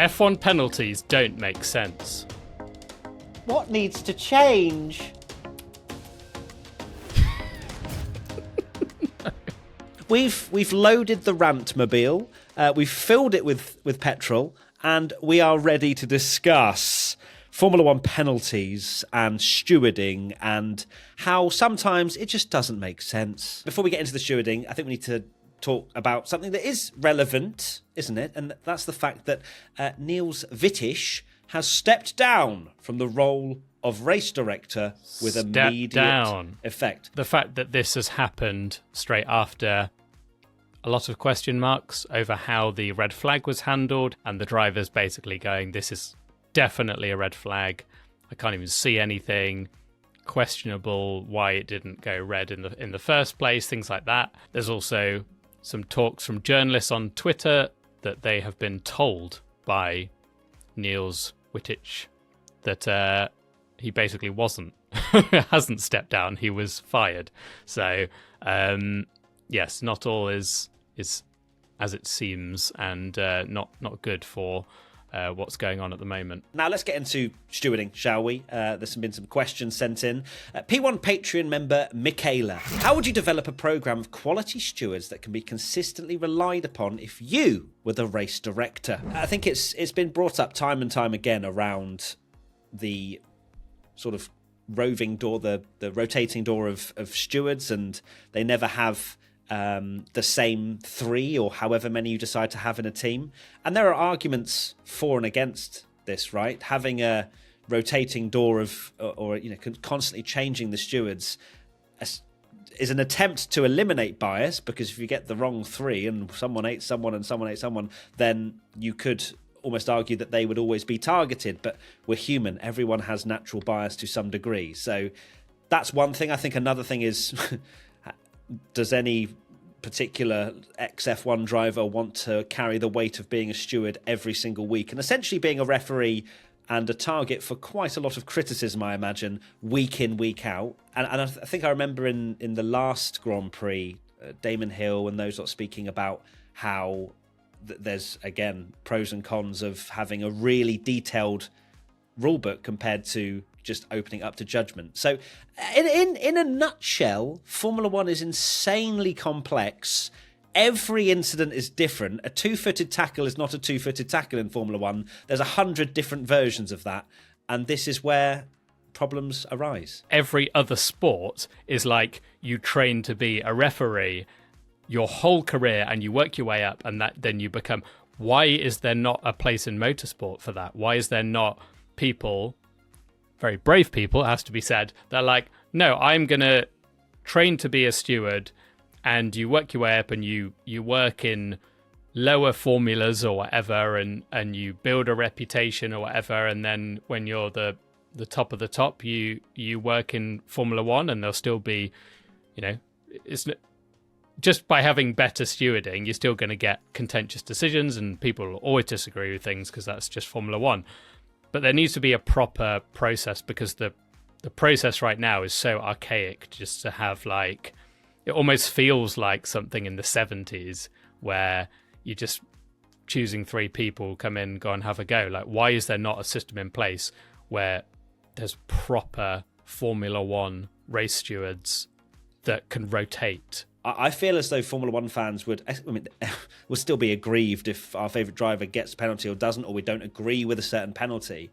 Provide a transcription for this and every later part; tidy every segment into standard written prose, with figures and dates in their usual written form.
F1 penalties don't make sense. What needs to change? We've loaded the rant-mobile, we've filled it with petrol, and we are ready to discuss Formula One penalties and stewarding and how sometimes it just doesn't make sense. Before we get into the stewarding, I think we need to talk about something that is relevant, isn't it? And that's the fact that Niels Wittich has stepped down from the role of race director with immediate effect. The fact that this has happened straight after a lot of question marks over how the red flag was handled, and the drivers basically going, this is definitely a red flag. I can't even see anything. Questionable why it didn't go red in the first place, things like that. There's also some talks from journalists on Twitter that they have been told by Niels Wittich that he basically hasn't stepped down, he was fired. So yes, not all is as it seems, and not good for what's going on at the moment. Now let's get into stewarding, shall we? There's been some questions sent in. P1 Patreon member Michaela. How would you develop a programme of quality stewards that can be consistently relied upon if you were the race director? I think it's been brought up time and time again around the sort of roving door, the rotating door of stewards, and they never have the same three or however many you decide to have in a team. And there are arguments for and against this, right? Having a rotating door or constantly changing the stewards is an attempt to eliminate bias, because if you get the wrong three and someone ate someone and someone ate someone, then you could almost argue that they would always be targeted. But we're human. Everyone has natural bias to some degree. So that's one thing. I think another thing is, does any particular ex-F1 driver want to carry the weight of being a steward every single week and essentially being a referee and a target for quite a lot of criticism, I imagine, week in, week out? And I think I remember in the last Grand Prix, Damon Hill and those lot speaking about how there's, again, pros and cons of having a really detailed rulebook compared to just opening up to judgment. So in a nutshell, Formula One is insanely complex. Every incident is different. A two-footed tackle is not a two-footed tackle in Formula One. There's 100 different versions of that. And this is where problems arise. Every other sport is like you train to be a referee your whole career and you work your way up, and then you become... Why is there not a place in motorsport for that? Why is there not people... very brave people, has to be said, they're like, no, I'm going to train to be a steward, and you work your way up and you work in lower formulas or whatever, and you build a reputation or whatever, and then when you're the top of the top, you work in Formula One, and there'll still be, it's just by having better stewarding, you're still going to get contentious decisions, and people will always disagree with things because that's just Formula One. But there needs to be a proper process, because the process right now is so archaic, just to have it almost feels like something in the 70s where you're just choosing three people, come in, go and have a go. Why is there not a system in place where there's proper Formula One race stewards that can rotate? I feel as though Formula One fans would still be aggrieved if our favourite driver gets a penalty or doesn't, or we don't agree with a certain penalty.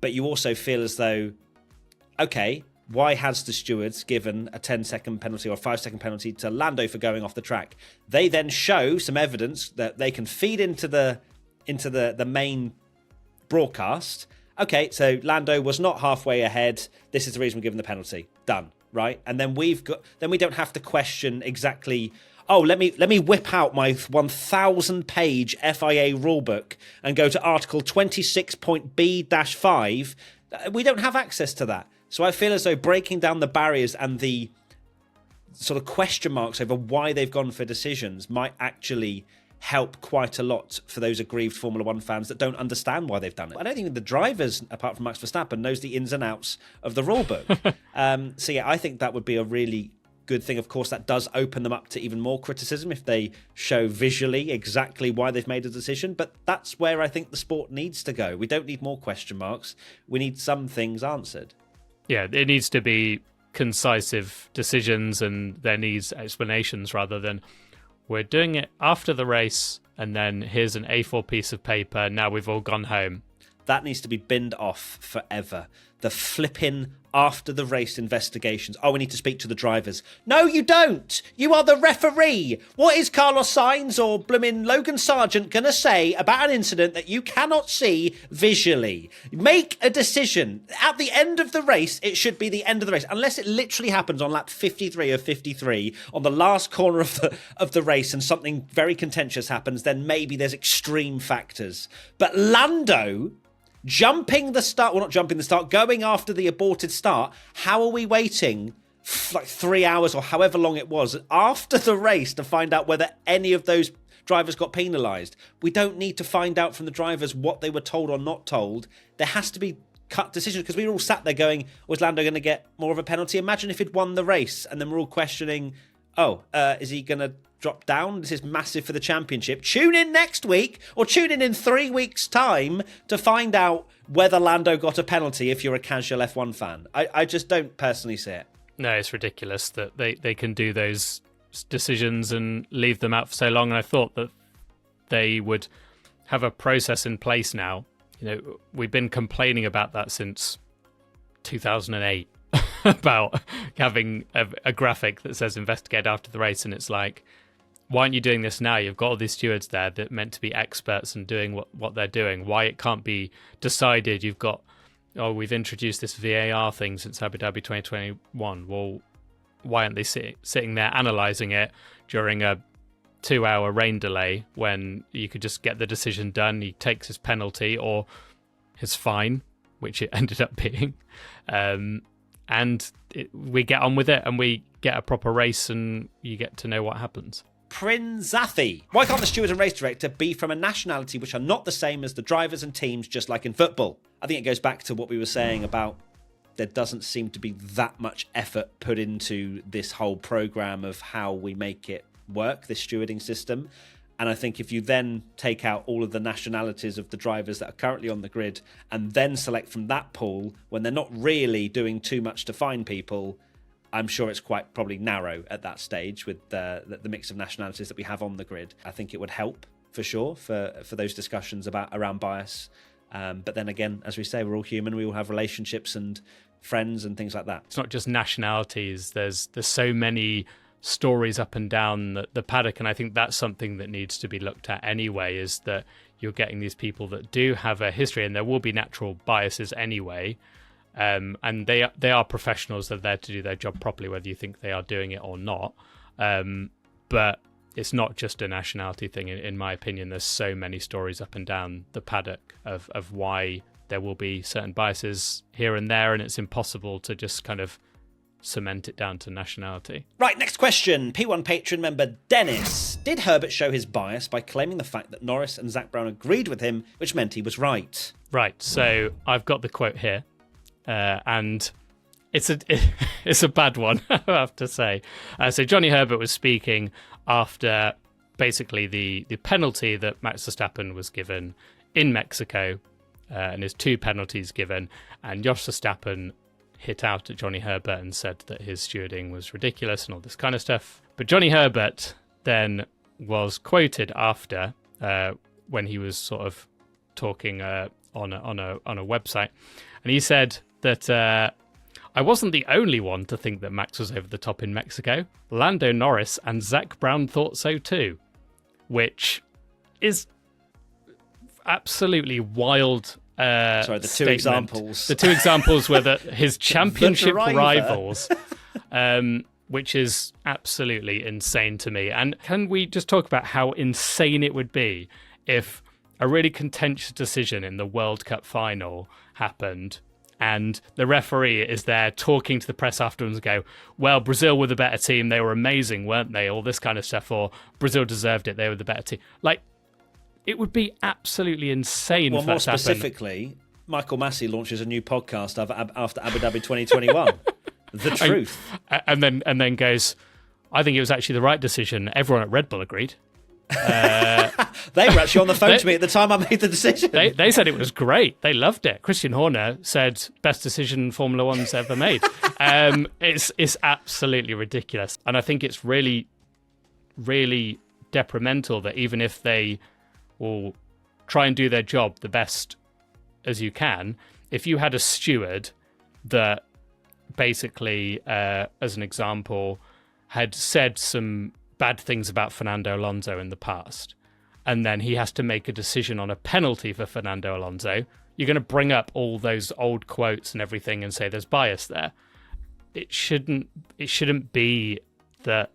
But you also feel as though, okay, why has the stewards given a 10-second penalty or a 5-second penalty to Lando for going off the track? They then show some evidence that they can feed into the main broadcast. Okay, so Lando was not halfway ahead. This is the reason we're giving the penalty. Done. Right, and then we don't have to question exactly. Oh, let me whip out my 1,000-page FIA rulebook and go to Article 26.B-5. We don't have access to that, so I feel as though breaking down the barriers and the sort of question marks over why they've gone for decisions might actually help quite a lot for those aggrieved Formula One fans that don't understand why they've done it. I don't think the drivers, apart from Max Verstappen, knows the ins and outs of the rulebook. So yeah, I think that would be a really good thing. Of course, that does open them up to even more criticism if they show visually exactly why they've made a decision. But that's where I think the sport needs to go. We don't need more question marks. We need some things answered. Yeah, it needs to be concisive decisions, and there needs explanations rather than we're doing it after the race and then here's an A4 piece of paper, now we've all gone home. That needs to be binned off forever. The flipping after the race investigations. Oh, we need to speak to the drivers. No, you don't. You are the referee. What is Carlos Sainz or blooming Logan Sargent going to say about an incident that you cannot see visually? Make a decision. At the end of the race, it should be the end of the race. Unless it literally happens on lap 53 of 53, on the last corner of the race, and something very contentious happens, then maybe there's extreme factors. But Lando jumping the start, well, not jumping the start, going after the aborted start, how are we waiting like 3 hours or however long it was after the race to find out whether any of those drivers got penalised? We don't need to find out from the drivers what they were told or not told. There has to be cut decisions, because we were all sat there going, was Lando going to get more of a penalty? Imagine if he'd won the race and then we're all questioning, is he going to drop down? This is massive for the championship. Tune in next week, or tune in 3 weeks' time to find out whether Lando got a penalty if you're a casual F1 fan. I just don't personally see it. No, it's ridiculous that they can do those decisions and leave them out for so long. And I thought that they would have a process in place now. You know, we've been complaining about that since 2008 about having a graphic that says investigate after the race, and it's like, why aren't you doing this now? You've got all these stewards there that are meant to be experts and doing what they're doing. Why it can't be decided? You've got, we've introduced this VAR thing since Abu Dhabi 2021. Well, why aren't they sitting there analysing it during a 2-hour rain delay when you could just get the decision done? He takes his penalty or his fine, which it ended up being, and we get on with it and we get a proper race and you get to know what happens. Prinzathi. Why can't the steward and race director be from a nationality which are not the same as the drivers and teams, just like in football? I think it goes back to what we were saying about there doesn't seem to be that much effort put into this whole programme of how we make it work, this stewarding system. And I think if you then take out all of the nationalities of the drivers that are currently on the grid and then select from that pool, when they're not really doing too much to find people, I'm sure it's quite probably narrow at that stage with the mix of nationalities that we have on the grid. I think it would help for sure for those discussions around bias. But then again, as we say, we're all human. We all have relationships and friends and things like that. It's not just nationalities. There's so many stories up and down the paddock, and I think that's something that needs to be looked at anyway, is that you're getting these people that do have a history, and there will be natural biases anyway. And they are professionals. They're there to do their job properly, whether you think they are doing it or not. But it's not just a nationality thing, in my opinion. There's so many stories up and down the paddock of why there will be certain biases here and there, and it's impossible to just kind of cement it down to nationality. Right, next question. P1 patron member Dennis. Did Herbert show his bias by claiming the fact that Norris and Zach Brown agreed with him, which meant he was right? Right, so I've got the quote here. And it's a bad one, I have to say. So Johnny Herbert was speaking after basically the penalty that Max Verstappen was given in Mexico, and his 2 penalties given, and Jos Verstappen hit out at Johnny Herbert and said that his stewarding was ridiculous and all this kind of stuff. But Johnny Herbert then was quoted after when he was sort of talking on a website, and he said that I wasn't the only one to think that Max was over the top in Mexico. Lando Norris and Zach Brown thought so too, which is absolutely wild. Sorry, the statement. two examples. The 2 examples were that his championship rivals, which is absolutely insane to me. And can we just talk about how insane it would be if a really contentious decision in the World Cup final happened and the referee is there talking to the press afterwards and go, well, Brazil were the better team. They were amazing, weren't they? All this kind of stuff. Or Brazil deserved it. They were the better team. Like, it would be absolutely insane. Well, more specifically, Michael Massey launches a new podcast after Abu Dhabi 2021. The truth. And then goes, I think it was actually the right decision. Everyone at Red Bull agreed. They were actually on the phone to me at the time I made the decision. They said it was great. They loved it. Christian Horner said best decision Formula One's ever made. It's absolutely ridiculous, and I think it's really, really detrimental that even if they will try and do their job the best as you can, if you had a steward that basically, as an example, had said some bad things about Fernando Alonso in the past, and then he has to make a decision on a penalty for Fernando Alonso, you're going to bring up all those old quotes and everything and say there's bias there. It shouldn't be that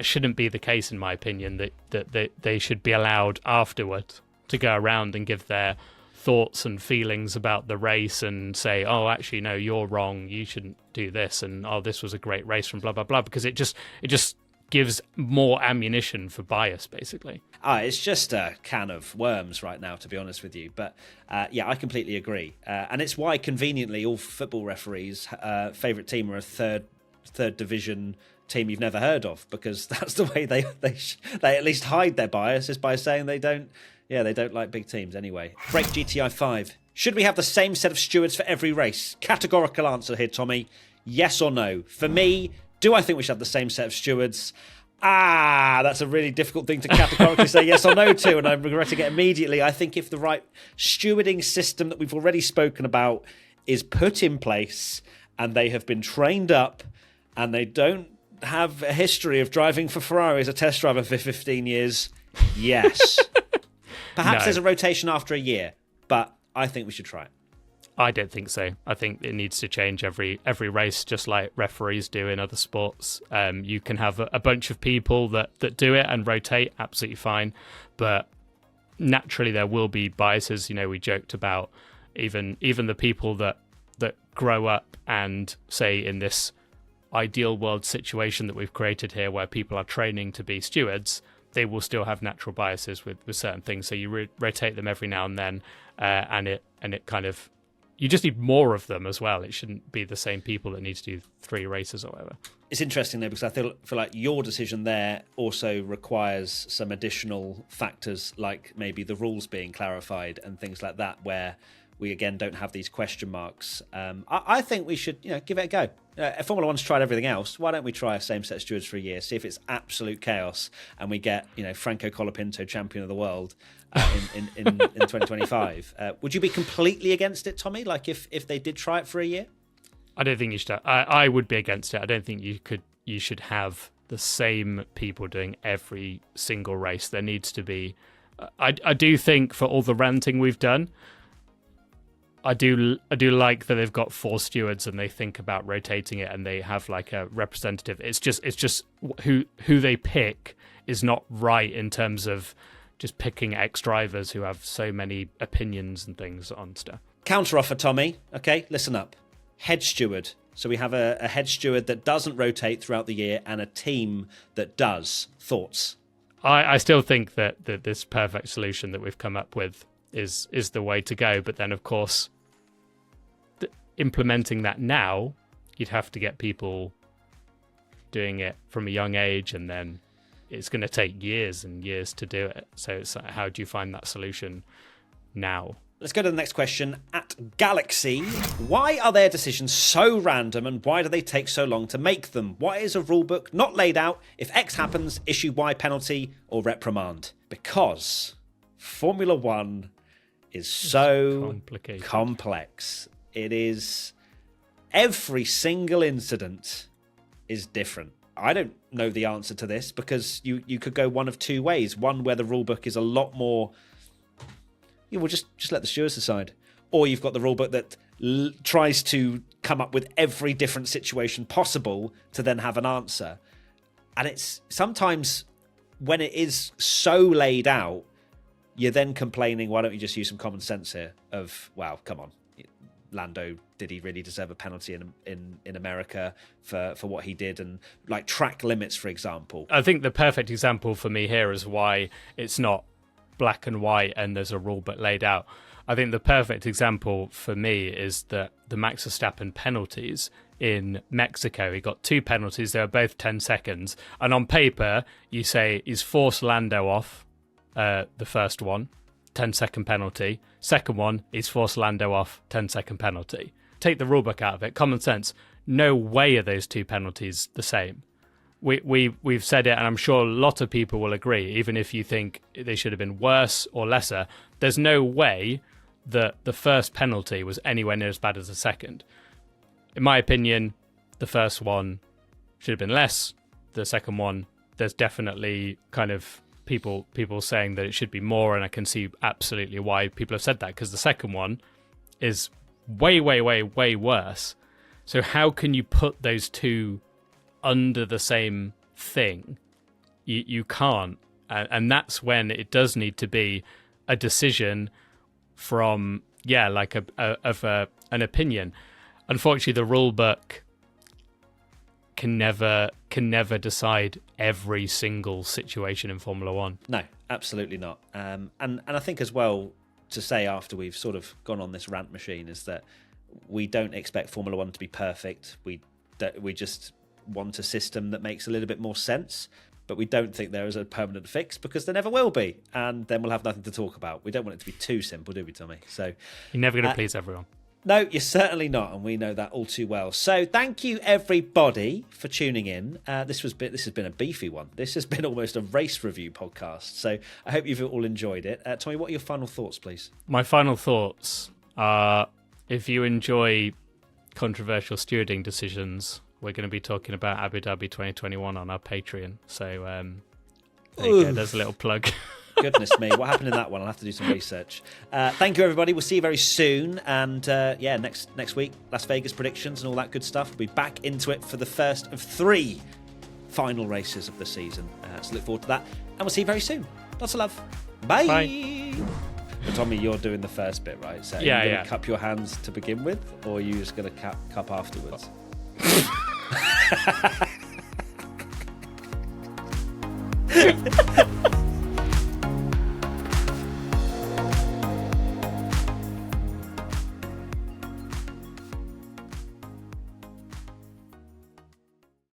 shouldn't be the case, in my opinion, that they should be allowed afterward to go around and give their thoughts and feelings about the race and say, oh, actually, no, you're wrong, you shouldn't do this, and oh, this was a great race from blah, blah, blah, because it just gives more ammunition for bias, basically. It's just a can of worms right now, to be honest with you. But yeah, I completely agree. And it's why, conveniently, all football referees' favourite team are a third division team you've never heard of, because that's the way they at least hide their bias, is by saying they don't like big teams anyway. Break GTI 5. Should we have the same set of stewards for every race? Categorical answer here, Tommy. Yes or no? For me, do I think we should have the same set of stewards? That's a really difficult thing to categorically say yes or no to, and I'm regretting it immediately. I think if the right stewarding system that we've already spoken about is put in place, and they have been trained up, and they don't have a history of driving for Ferrari as a test driver for 15 years, yes. Perhaps there's a rotation after a year, but I think we should try it. I don't think so. I think it needs to change every race, just like referees do in other sports. You can have a bunch of people that do it and rotate, absolutely fine. But naturally there will be biases. You know, we joked about even the people that grow up and say in this ideal world situation that we've created here where people are training to be stewards, they will still have natural biases with certain things. So you rotate them every now and then, and it kind of, you just need more of them as well. It shouldn't be the same people that need to do 3 races or whatever. It's interesting though, because I feel like your decision there also requires some additional factors, like maybe the rules being clarified and things like that, where we again don't have these question marks. I think we should, give it a go. If Formula One's tried everything else, why don't we try a same set of stewards for a year, see if it's absolute chaos, and we get Franco Colapinto champion of the world in 2025. Would you be completely against it, Tommy? Like if they did try it for a year? I don't think you should. I would be against it. I don't think you should have the same people doing every single race. There needs to be. I do think for all the ranting we've done, I do like that they've got 4 stewards and they think about rotating it and they have like a representative. It's just who they pick is not right in terms of just picking ex-drivers who have so many opinions and things on stuff. Counter offer, Tommy. Okay, listen up. Head steward. So we have a head steward that doesn't rotate throughout the year and a team that does. Thoughts? I still think that this perfect solution that we've come up with is the way to go. But then, of course, implementing that now, you'd have to get people doing it from a young age, and then it's going to take years and years to do it. So it's like, how do you find that solution now? Let's go to the next question. At Galaxy, why are their decisions so random and why do they take so long to make them? Why is a rulebook not laid out? If X happens, issue Y penalty or reprimand? Because Formula One is so complex. It is, every single incident is different. I don't know the answer to this because you could go one of 2 ways. One where the rulebook is a lot more, we'll just let the stewards decide. Or you've got the rulebook that tries to come up with every different situation possible to then have an answer. And it's sometimes when it is so laid out, you're then complaining, why don't you just use some common sense here of, wow, come on. Lando, did he really deserve a penalty in America for what he did? And like track limits, for example. I think the perfect example for me here is why it's not black and white and there's a rule book laid out. I think the perfect example for me is that the Max Verstappen penalties in Mexico. He got 2 penalties. They were both 10 seconds. And on paper, you say he's forced Lando off the first one, 10-second penalty. Second one, he's forced Lando off, 10-second penalty. Take the rulebook out of it. Common sense. No way are those 2 penalties the same. We've said it, and I'm sure a lot of people will agree, even if you think they should have been worse or lesser. There's no way that the first penalty was anywhere near as bad as the second. In my opinion, the first one should have been less. The second one, there's definitely kind of people saying that it should be more, and I can see absolutely why people have said that, because the second one is way, way, way, way worse. So how can you put those two under the same thing? You can't, and that's when it does need to be a decision from like an opinion. Unfortunately, the rule book can never decide every single situation in Formula One. No, absolutely not. And I think as well, to say after we've sort of gone on this rant machine, is that we don't expect Formula One to be perfect. We just want a system that makes a little bit more sense, but we don't think there is a permanent fix, because there never will be, and then we'll have nothing to talk about. We don't want it to be too simple, do we, Tommy? So you're never going to please everyone. No, you're certainly not, and we know that all too well. So thank you, everybody, for tuning in. This has been a beefy one. This has been almost a race review podcast, so I hope you've all enjoyed it. Tommy, what are your final thoughts, please? My final thoughts are, if you enjoy controversial stewarding decisions, we're going to be talking about Abu Dhabi 2021 on our Patreon. So there you go. There's a little plug. Goodness me, what happened in that one? I'll have to do some research. Thank you, everybody. We'll see you very soon. And next week, Las Vegas predictions and all that good stuff. We'll be back into it for the first of 3 final races of the season. So look forward to that. And we'll see you very soon. Lots of love. Bye. Bye. Well, Tommy, you're doing the first bit, right? So are you going to cup your hands to begin with, or are you just going to cup afterwards?